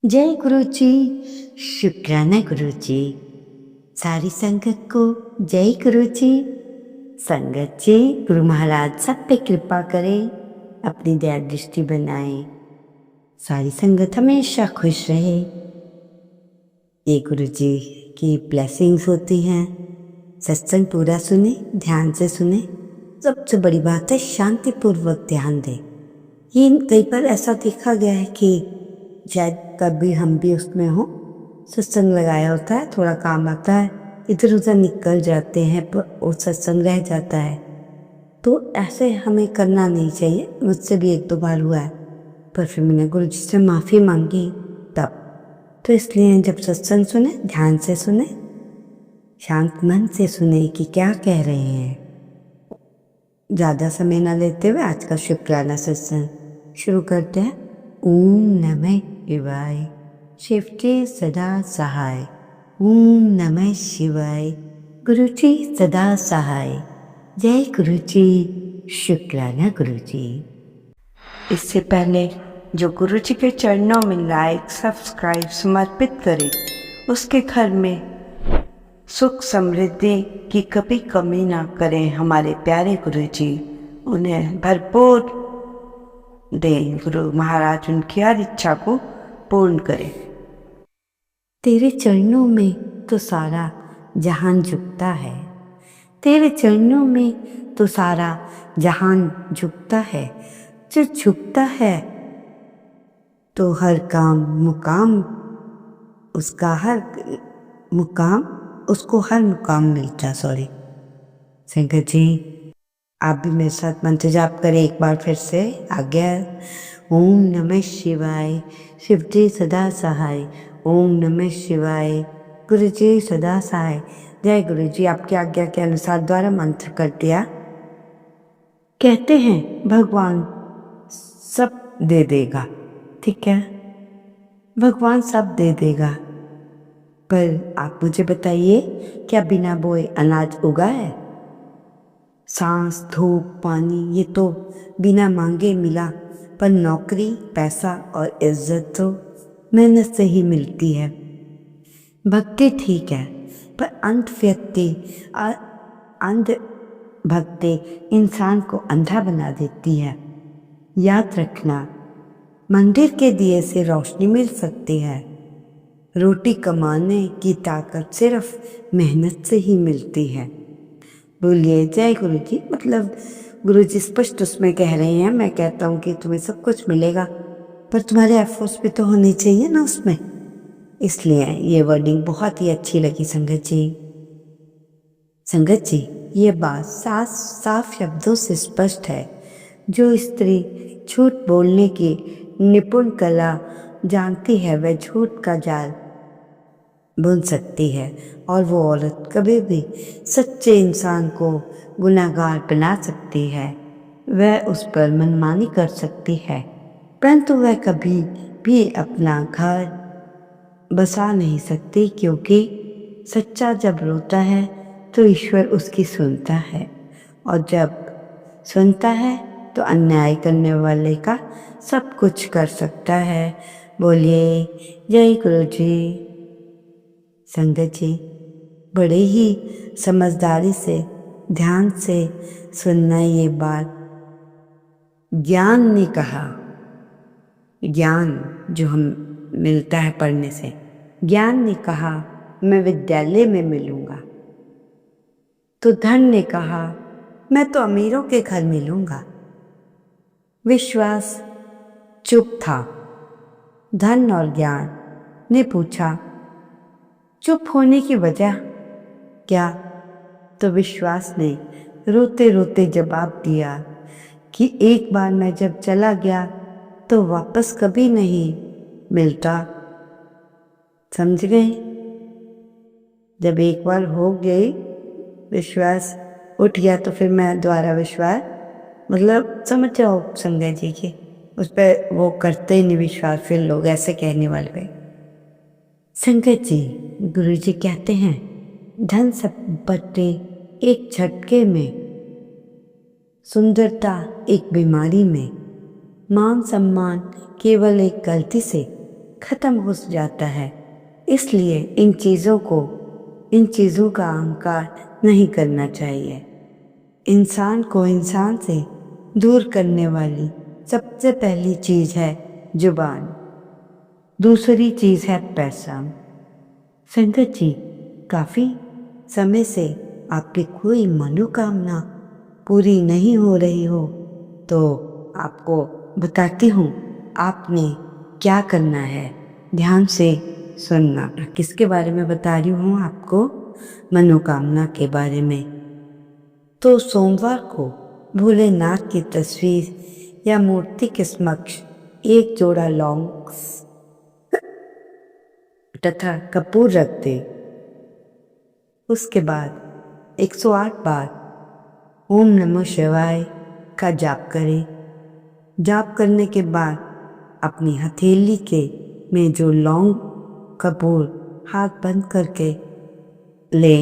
जय गुरु जी। शुक्राना गुरु जी। सारी संगत को जय गुरु जी। संगत जी, गुरु महाराज सब पे कृपा करें, अपनी दया दृष्टि बनाए, सारी संगत हमेशा खुश रहे। ये गुरु जी की ब्लेसिंग्स होती हैं। सत्संग पूरा सुने, ध्यान से सुने। सबसे बड़ी बात है शांतिपूर्वक ध्यान दें। ये कई बार ऐसा देखा गया है कि शायद कभी हम भी उसमें हो, सत्संग लगाया होता है, थोड़ा काम आता है, इधर उधर निकल जाते हैं पर वो सत्संग रह जाता है। तो ऐसे हमें करना नहीं चाहिए। मुझसे भी एक दो बार हुआ है, पर फिर मैंने गुरु जी से माफ़ी मांगी तब। तो इसलिए जब सत्संग सुने, ध्यान से सुने, शांत मन से सुने कि क्या कह रहे हैं। ज़्यादा समय ना लेते हुए आज का शुक्राना सत्संग शुरू करते हैं। ओम नमः शिवाय, शिवजी सदा सहाय। ओम नमः शिवाय, गुरु जी सदा सहाय। जय गुरु जी। शुक्राना गुरु जी। इससे पहले जो गुरु जी के चरणों में लाइक सब्सक्राइब समर्पित करे, उसके घर में सुख समृद्धि की कभी कमी ना करें। हमारे प्यारे गुरु जी, उन्हें भरपूर दें। गुरु महाराज उनकी हर इच्छा को पूर्ण करें। तेरे चरणों में तो सारा जहान झुकता है, तेरे चरणों में तो सारा जहान झुकता है। जो झुकता है तो हर काम मुकाम उसका हर मुकाम उसको हर मुकाम मिलता। सॉरी संगत जी, आप भी मेरे साथ मंत्र जाप करें एक बार फिर से। आज्ञा। ओम नमः शिवाय, शिव जी सदा सहाय। ओम नमः शिवाय, गुरु जी सदा सहाय। जय गुरु जी। आपकी आज्ञा के अनुसार द्वारा मंत्र कर दिया। कहते हैं भगवान सब दे देगा, ठीक है, भगवान सब दे देगा, पर आप मुझे बताइए, क्या बिना बोए अनाज उगा है? सांस, धूप, पानी ये तो बिना मांगे मिला, पर नौकरी, पैसा और इज्जत तो मेहनत से ही मिलती है। भक्ति ठीक है, पर अंध भक्ति इंसान को अंधा बना देती है। याद रखना, मंदिर के दिए से रोशनी मिल सकती है, रोटी कमाने की ताकत सिर्फ मेहनत से ही मिलती है। बोलिए जय गुरु जी। मतलब गुरु जी स्पष्ट उसमें कह रहे हैं, मैं कहता हूँ कि तुम्हें सब कुछ मिलेगा, पर तुम्हारे एफर्ट्स भी तो होने चाहिए ना उसमें। इसलिए ये वर्डिंग बहुत ही अच्छी लगी संगत जी। संगत जी, ये बात साफ शब्दों से स्पष्ट है। जो स्त्री झूठ बोलने की निपुण कला जानती है, वह झूठ का जाल बुन सकती है, और वो औरत कभी भी सच्चे इंसान को गुनाहगार बना सकती है। वह उस पर मनमानी कर सकती है, परंतु वह कभी भी अपना घर बसा नहीं सकती, क्योंकि सच्चा जब रोता है तो ईश्वर उसकी सुनता है, और जब सुनता है तो अन्याय करने वाले का सब कुछ कर सकता है। बोलिए जय गुरु जी। संगत जी, बड़े ही समझदारी से ध्यान से सुनना ये बात। ज्ञान ने कहा, ज्ञान जो हम मिलता है पढ़ने से, ज्ञान ने कहा मैं विद्यालय में मिलूंगा, तो धन ने कहा मैं तो अमीरों के घर मिलूंगा। विश्वास चुप था। धन और ज्ञान ने पूछा चुप होने की वजह क्या? तो विश्वास ने रोते रोते जवाब दिया कि एक बार मैं जब चला गया तो वापस कभी नहीं मिलता। समझ गए? जब एक बार हो गई, विश्वास उठ गया, तो फिर मैं दोबारा विश्वास, मतलब समझ जाओ संगत जी की, उस पर वो करते ही नहीं विश्वास। फिर लोग ऐसे कहने वाले पे संगत जी, गुरु जी कहते हैं धन संपत्ति एक झटके में, सुंदरता एक बीमारी में, मान सम्मान केवल एक गलती से, खत्म हो जाता है। इसलिए इन चीज़ों का अहंकार नहीं करना चाहिए। इंसान को इंसान से दूर करने वाली सबसे पहली चीज़ है जुबान, दूसरी चीज़ है पैसा। संगत जी, काफ़ी समय से आपकी कोई मनोकामना पूरी नहीं हो रही हो तो आपको बताती हूँ आपने क्या करना है। ध्यान से सुनना। किसके बारे में बता रही हूँ आपको? मनोकामना के बारे में। तो सोमवार को भोलेनाथ की तस्वीर या मूर्ति के समक्ष एक जोड़ा लौंग तथा कपूर रख दे। उसके बाद 108 बार ओम नमः शिवाय का जाप करें। जाप करने के बाद अपनी हथेली के में जो लौंग कपूर हाथ बंद करके ले,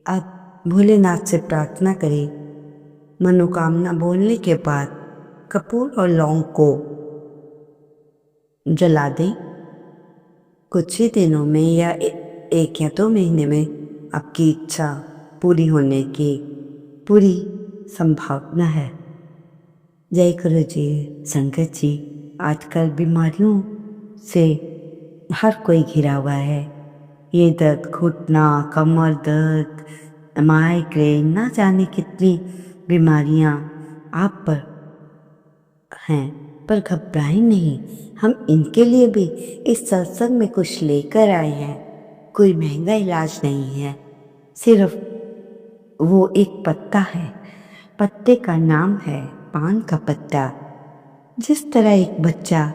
अब भोलेनाथ से प्रार्थना करें। मनोकामना बोलने के बाद कपूर और लौंग को जला दें। कुछ ही दिनों में या 1 या 2 महीने में आपकी इच्छा पूरी होने की पूरी संभावना है। जय गुरु जी। संगत जी, आजकल बीमारियों से हर कोई घिरा हुआ है। ये दर्द, घुटना, कमर दर्द, माइग्रेन, ना जाने कितनी बीमारियां आप पर हैं, पर घबराएं नहीं। हम इनके लिए भी इस सत्संग में कुछ लेकर आए हैं। कोई महंगा इलाज नहीं है, सिर्फ वो एक पत्ता है। पत्ते का नाम है पान का पत्ता। जिस तरह एक बच्चा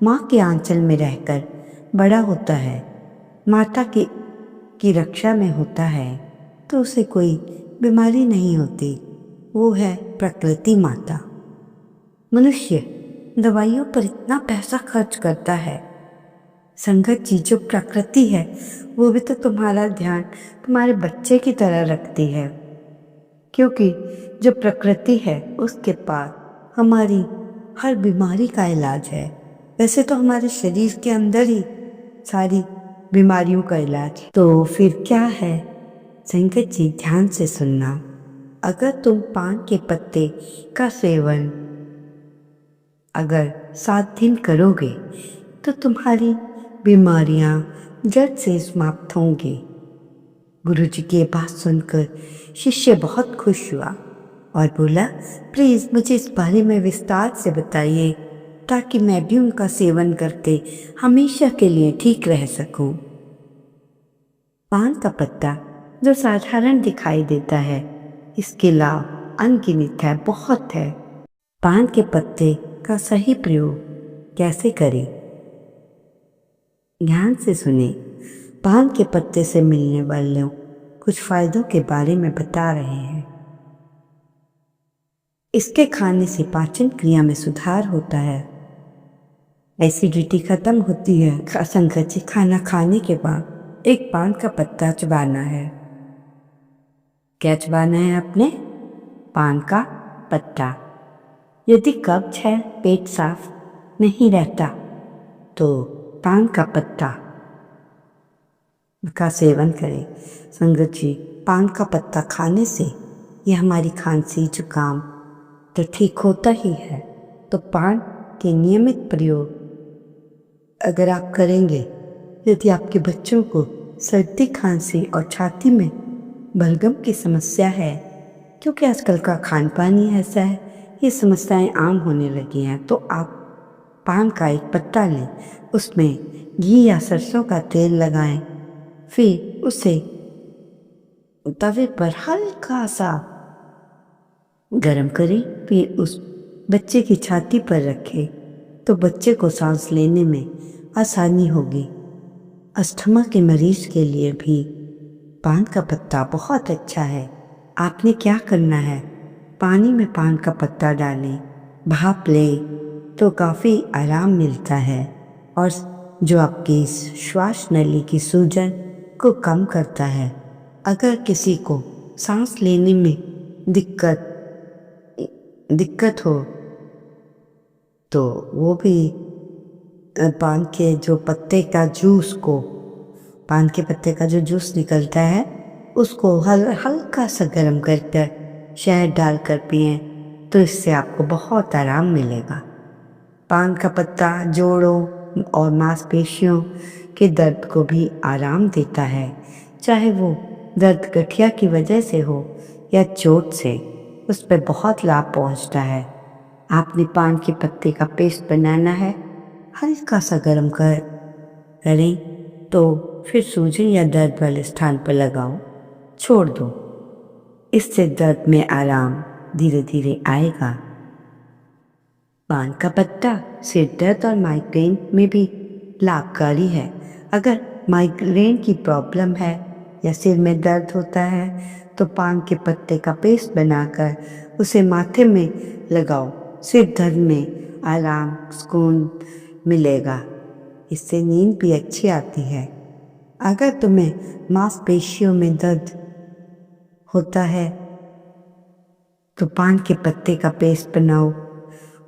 माँ के आंचल में रहकर बड़ा होता है, माता की रक्षा में होता है, तो उसे कोई बीमारी नहीं होती। वो है प्रकृति माता। मनुष्य दवाइयों पर इतना पैसा खर्च करता है। संगत जी, जो प्रकृति है वो भी तो तुम्हारा ध्यान तुम्हारे बच्चे की तरह रखती है, क्योंकि जो प्रकृति है उसके पास हमारी हर बीमारी का इलाज है। वैसे तो हमारे शरीर के अंदर ही सारी बीमारियों का इलाज। तो फिर क्या है? संगत जी, ध्यान से सुनना। अगर तुम पान के पत्ते का सेवन अगर 7 दिन करोगे तो तुम्हारी बीमारियां जड़ से समाप्त होंगी। गुरु जी की बात सुनकर शिष्य बहुत खुश हुआ और बोला, प्लीज मुझे इस बारे में विस्तार से बताइए ताकि मैं भी उनका सेवन करके हमेशा के लिए ठीक रह सकूं। पान का पत्ता जो साधारण दिखाई देता है, इसके लाभ अनगिनत है, बहुत है। पान के पत्ते का सही प्रयोग कैसे करें? ध्यान से सुने। पान के पत्ते से मिलने वाले कुछ फायदों के बारे में बता रहे हैं। इसके खाने से पाचन क्रिया में सुधार होता है, एसिडिटी खत्म होती है। संगत जी, खाना खाने के बाद एक पान का पत्ता चबाना है। क्या चबाना है आपने? पान का पत्ता। यदि कब्ज है, पेट साफ नहीं रहता, तो पान का पत्ता का सेवन करें। संगत जी, पान का पत्ता खाने से ये हमारी खांसी जुकाम तो ठीक होता ही है। तो पान के नियमित प्रयोग अगर आप करेंगे, यदि आपके बच्चों को सर्दी, खांसी और छाती में बलगम की समस्या है, क्योंकि आजकल का खान पान ही ऐसा है, ये समस्याएं आम होने लगी हैं, तो आप पान का एक पत्ता लें, उसमें घी या सरसों का तेल लगाएं, फिर उसे तवे पर हल्का सा गरम करें, फिर उस बच्चे की छाती पर रखें तो बच्चे को सांस लेने में आसानी होगी। अस्थमा के मरीज के लिए भी पान का पत्ता बहुत अच्छा है। आपने क्या करना है? पानी में पान का पत्ता डालें, भाप लें तो काफ़ी आराम मिलता है और जो आपकी श्वास नली की सूजन को कम करता है। अगर किसी को सांस लेने में दिक्कत हो तो वो भी पान के जो पत्ते का जूस को, पान के पत्ते का जो जूस निकलता है उसको हल्का सा गर्म कर शहद डालकर पिएं तो इससे आपको बहुत आराम मिलेगा। पान का पत्ता जोड़ों और मांसपेशियों के दर्द को भी आराम देता है, चाहे वो दर्द गठिया की वजह से हो या चोट से, उस पर बहुत लाभ पहुंचता है। आपने पान के पत्ते का पेस्ट बनाना है, हल्का सा गर्म करें तो फिर सूजन या दर्द वाले स्थान पर लगाओ, छोड़ दो। इससे दर्द में आराम धीरे धीरे आएगा। पान का पत्ता सिर दर्द और माइग्रेन में भी लाभकारी है। अगर माइग्रेन की प्रॉब्लम है या सिर में दर्द होता है तो पान के पत्ते का पेस्ट बनाकर उसे माथे में लगाओ, सिर दर्द में आराम सुकून मिलेगा। इससे नींद भी अच्छी आती है। अगर तुम्हें मांसपेशियों में दर्द होता है तो पान के पत्ते का पेस्ट बनाओ,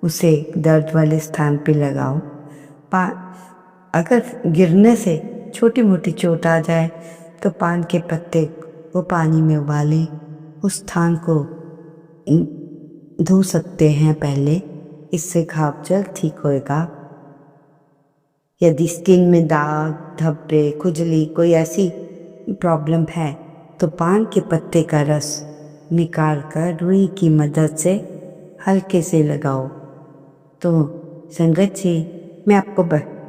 उसे दर्द वाले स्थान पे लगाओ। अगर गिरने से छोटी मोटी चोट आ जाए तो पान के पत्ते को पानी में उबालें, उस स्थान को धो सकते हैं पहले, इससे घाव जल्द ठीक होएगा। यदि स्किन में दाग, धब्बे, खुजली, कोई ऐसी प्रॉब्लम है तो पान के पत्ते का रस निकाल कर रुई की मदद से हल्के से लगाओ। तो संगत जी, मैं आपको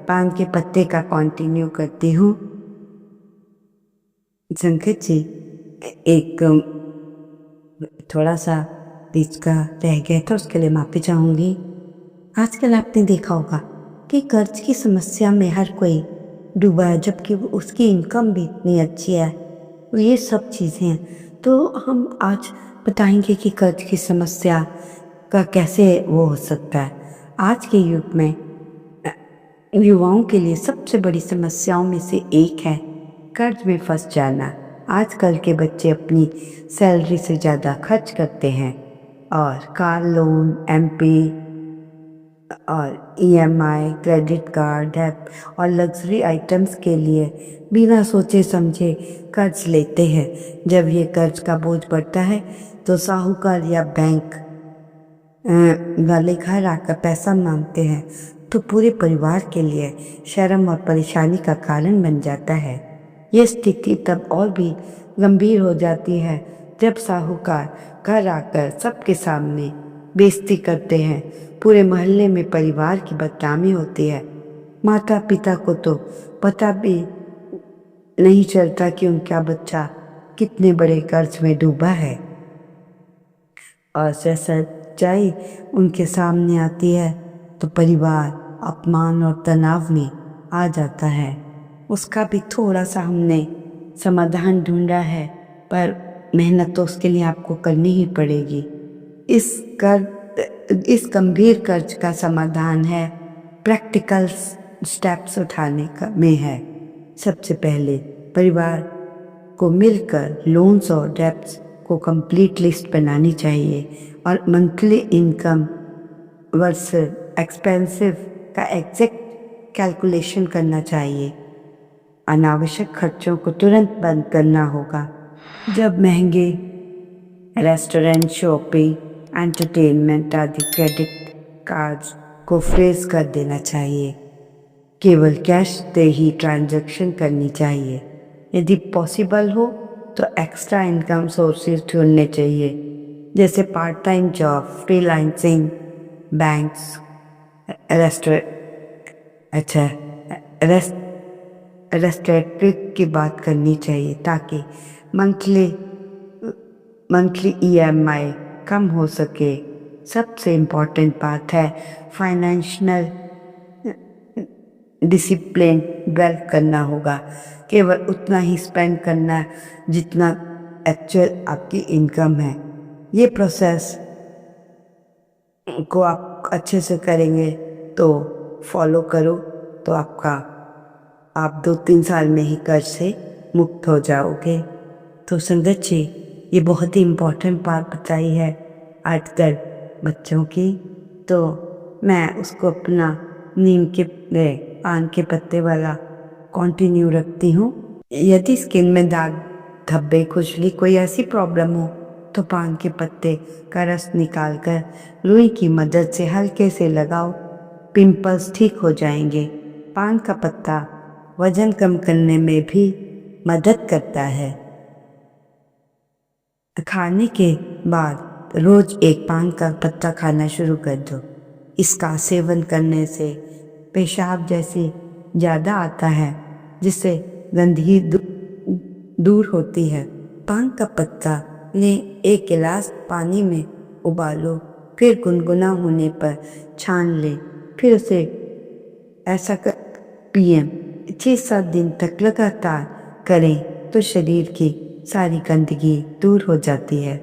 पान के पत्ते का कंटिन्यू करती हूँ। संगत जी, एक थोड़ा सा बीच का रह गया था, उसके लिए माफ़ी चाहूँगी। आजकल आपने देखा होगा कि कर्ज की समस्या में हर कोई डूबा है, जबकि उसकी इनकम भी इतनी अच्छी है। ये सब चीज़ें हैं। तो हम आज बताएंगे कि कर्ज की समस्या का कैसे वो हो सकता है। आज के युग में युवाओं के लिए सबसे बड़ी समस्याओं में से एक है कर्ज में फंस जाना। आजकल के बच्चे अपनी सैलरी से ज़्यादा खर्च करते हैं और कार लोन, एमपी और ईएमआई, क्रेडिट कार्ड, डेट और लग्जरी आइटम्स के लिए बिना सोचे समझे कर्ज लेते हैं। जब ये कर्ज का बोझ बढ़ता है तो साहूकार या बैंक वाले घर आकर पैसा मांगते हैं तो पूरे परिवार के लिए शर्म और परेशानी का कारण बन जाता है। ये स्थिति तब और भी गंभीर हो जाती है जब साहूकार घर आकर सबके सामने बेइज्जती करते हैं। पूरे मोहल्ले में परिवार की बदनामी होती है। माता पिता को तो पता भी नहीं चलता कि उनका बच्चा कितने बड़े कर्ज में डूबा है, और सच्चाई उनके सामने आती है तो परिवार अपमान और तनाव में आ जाता है। उसका भी थोड़ा सा हमने समाधान ढूंढा है, पर मेहनत तो उसके लिए आपको करनी ही पड़ेगी। इस गंभीर कर्ज का समाधान है प्रैक्टिकल स्टेप्स उठाने का में है। सबसे पहले परिवार को मिलकर लोन्स और डेब्ट्स को कंप्लीट लिस्ट बनानी चाहिए और मंथली इनकम वर्सेस एक्सपेंसिव का एग्जैक्ट कैलकुलेशन करना चाहिए। अनावश्यक खर्चों को तुरंत बंद करना होगा। जब महंगे रेस्टोरेंट, शॉपिंग, एंटरटेनमेंट आदि क्रेडिट कार्ड्स को फ्रीज कर देना चाहिए। केवल कैश से ही ट्रांजैक्शन करनी चाहिए। यदि पॉसिबल हो तो एक्स्ट्रा इनकम सोर्सेज ढूंढने चाहिए, जैसे part time job, freelancing, banks, restrictive की बात करनी चाहिए ताकि मंथली ईएमआई कम हो सके। सबसे इम्पोर्टेंट बात है फाइनेंशियल डिसिप्लिन डेवलप करना होगा। केवल उतना ही स्पेंड करना जितना एक्चुअल आपकी इनकम है। ये प्रोसेस को आप अच्छे से करेंगे तो फॉलो करो तो आप 2-3 साल में ही कर्ज से मुक्त हो जाओगे। तो संगत जी, ये बहुत ही इम्पोर्टेंट बात बताई है आजकल बच्चों की, तो मैं उसको अपना नीम के पान के पत्ते वाला कंटिन्यू रखती हूँ। यदि स्किन में दाग, धब्बे, खुजली, कोई ऐसी प्रॉब्लम हो तो पान के पत्ते का रस निकालकर रुई की मदद से हल्के से लगाओ, पिंपल्स ठीक हो जाएंगे। पान का पत्ता वजन कम करने में भी मदद करता है। खाने के बाद रोज एक पान का पत्ता खाना शुरू कर दो। इसका सेवन करने से पेशाब जैसी ज़्यादा आता है, जिससे गंदगी दूर होती है। पान का पत्ता लें, एक गिलास पानी में उबालो, फिर गुनगुना होने पर छान लें, फिर उसे ऐसा पिए। 6-7 दिन तक लगातार करें तो शरीर की सारी गंदगी दूर हो जाती है।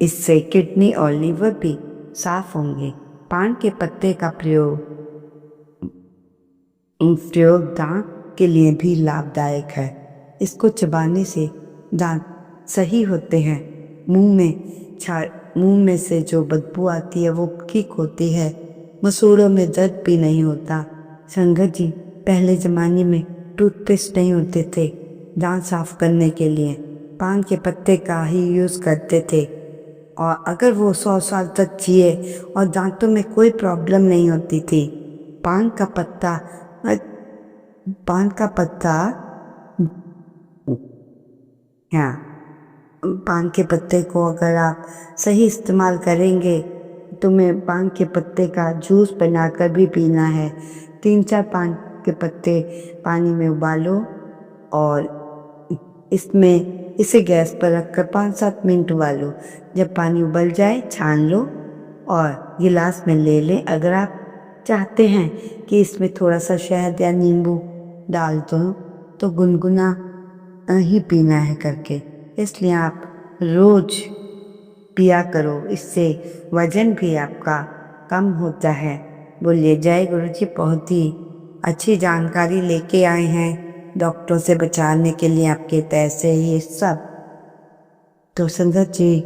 इससे किडनी और लीवर भी साफ होंगे। पान के पत्ते का प्रयोग दांत के लिए भी लाभदायक है। इसको चबाने से दांत सही होते हैं। मुंह में से जो बदबू आती है वो ठीक होती है। मसूड़ों में दर्द भी नहीं होता। संगत जी, पहले ज़माने में टूथपेस्ट नहीं होते थे। दांत साफ करने के लिए पान के पत्ते का ही यूज़ करते थे, और अगर वो 100 साल तक जिए और दांतों में कोई प्रॉब्लम नहीं होती थी। पान का पत्ता हाँ, पान के पत्ते को अगर आप सही इस्तेमाल करेंगे, तुम्हें पान के पत्ते का जूस बनाकर भी पीना है। 3-4 पान के पत्ते पानी में उबालो और इसे गैस पर रखकर 5-7 मिनट उबालो। जब पानी उबल जाए छान लो और गिलास में ले लें। अगर आप चाहते हैं कि इसमें थोड़ा सा शहद या नींबू डाल दो तो गुनगुना ही पीना है करके, इसलिए आप रोज पिया करो। इससे वजन भी आपका कम होता है। बोलिए जय गुरु जी। बहुत ही अच्छी जानकारी लेके आए हैं डॉक्टरों से बचाने के लिए आपके पैसे ये सब। तो संगत जी,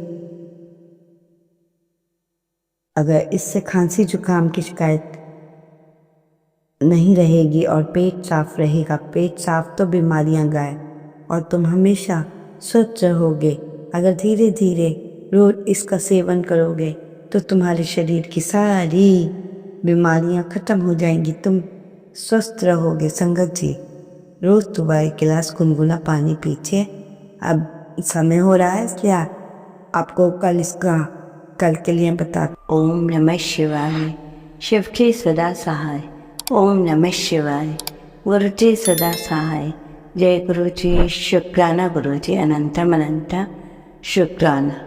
अगर इससे खांसी जुकाम की शिकायत नहीं रहेगी और पेट साफ रहेगा, पेट साफ तो बीमारियां गायब और तुम हमेशा स्वस्थ रहोगे। अगर धीरे धीरे रोज इसका सेवन करोगे तो तुम्हारे शरीर की सारी बीमारियां खत्म हो जाएंगी, तुम स्वस्थ रहोगे। संगत जी, रोज सुबह 1 गिलास गुनगुना पानी पीजिए। अब समय हो रहा है, इसलिए आपको कल के लिए बता। ओम नमः शिवाय। शिव के सदा सहाय। ओम नमः शिवाय। गुरु जी सदा सहाय। जय गुरु जी। शुक्राना गुरु जी। अनंतम अनंत शुक्राना।